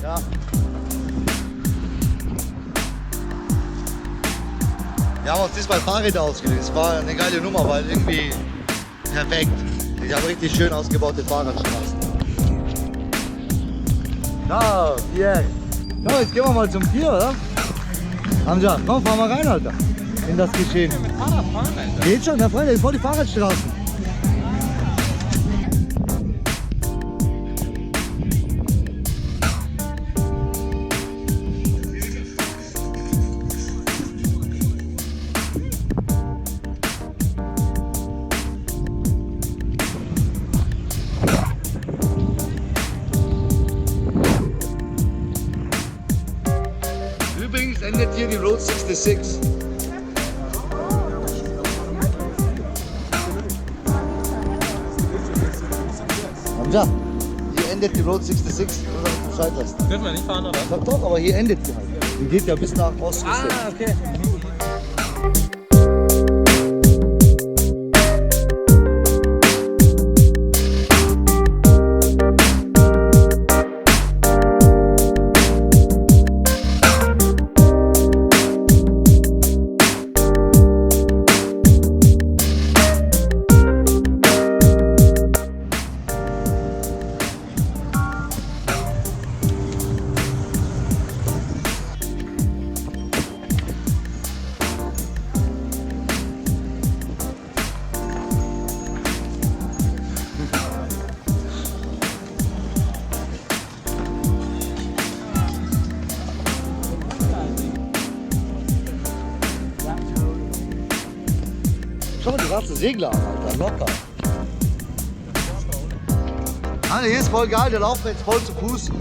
Ja. Wir haben uns diesmal Fahrräder ausgeliehen. Es war eine geile Nummer, weil irgendwie perfekt. Ich habe richtig schön ausgebaute Fahrradstraßen. Ja, Pierre. Ja, jetzt gehen wir mal zum Tier, oder? Hamza, komm, fahr mal rein, Alter. In das Geschehen. Mit Fahrrad fahren, Alter. Geht schon, na Freunde, ist voll die Fahrradstraßen. Übrigens endet hier die Road 66. Ja, hier endet die Road 66, nur damit du Bescheid weißt. Dürfen wir nicht fahren, oder? Sag doch, aber hier endet die halt. Die geht ja bis nach Osten. Ah, okay. Schau mal die ganze Segler an, Alter, locker. Alter, hier ist voll geil, der laufen jetzt voll zu Fuß.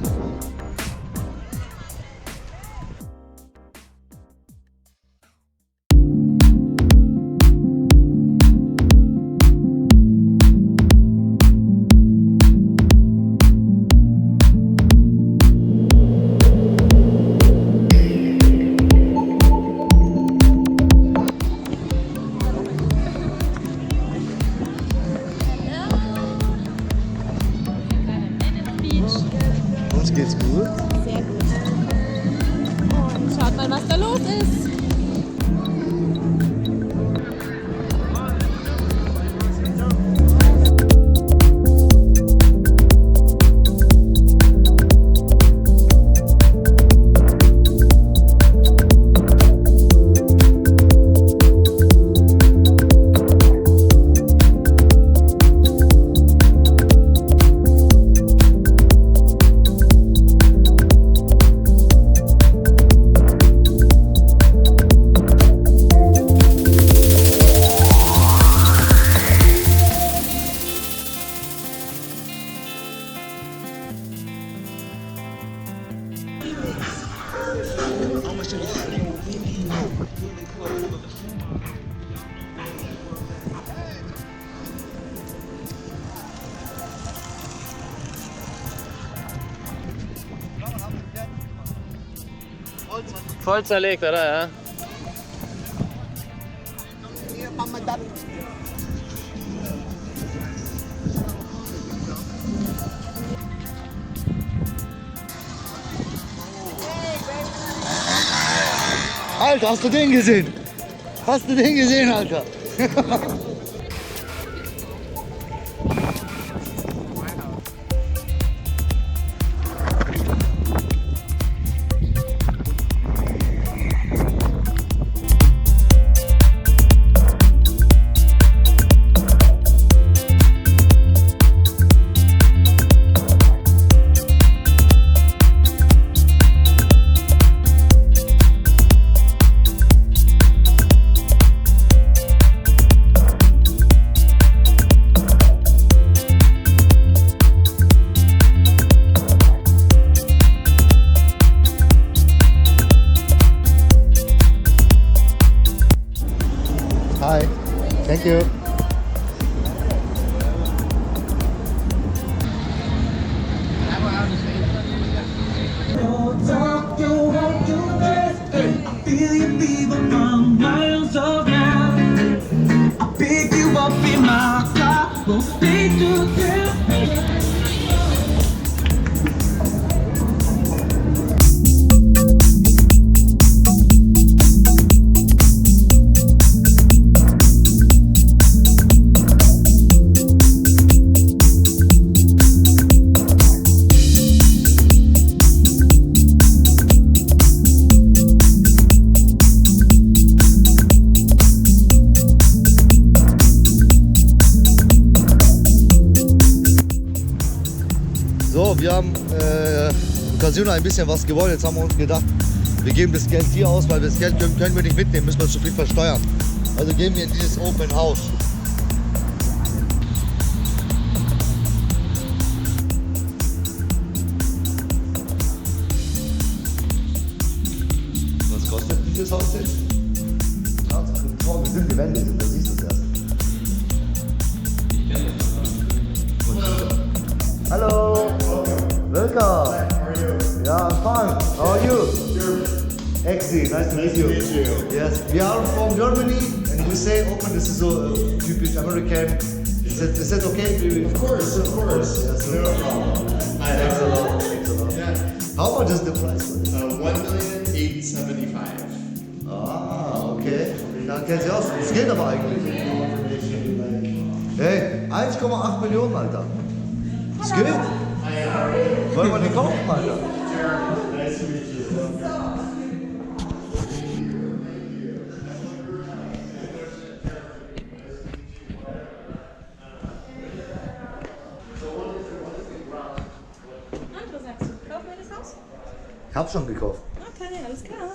Uns geht's gut. Sehr gut. Und schaut mal, was da los ist. Voll zerlegt, oder? Ja. Alter, hast du den gesehen? Hast du den gesehen, Alter? So, wir haben im Casino ein bisschen was gewonnen. Jetzt haben wir uns gedacht, wir geben das Geld hier aus, weil das Geld können wir nicht mitnehmen, müssen wir zu viel versteuern. Also gehen wir in dieses Open House. Was kostet dieses Haus denn? Ja, wir sind gewendet, da siehst du es erst. Hello. Welcome. How are you? Yeah, I'm fine. How are you? Sure. Exi, nice to meet you. Nice to meet you. Yes, we are from Germany, and we say open. This is so typisch American. Is that okay? Of course. Yes, No problem. Thanks a lot. Thanks a lot. Yeah. How much is the price for this? 1,875,000. Ah, okay. Dann kennt ihr aus. Das geht aber eigentlich. Hey, 1,8 Millionen, Alter. Das geht. Wollen wir den kaufen, Alter? Nice to meet you. Was sagst du? Kaufen wir das Haus? Ich hab schon gekauft. Okay, alles klar.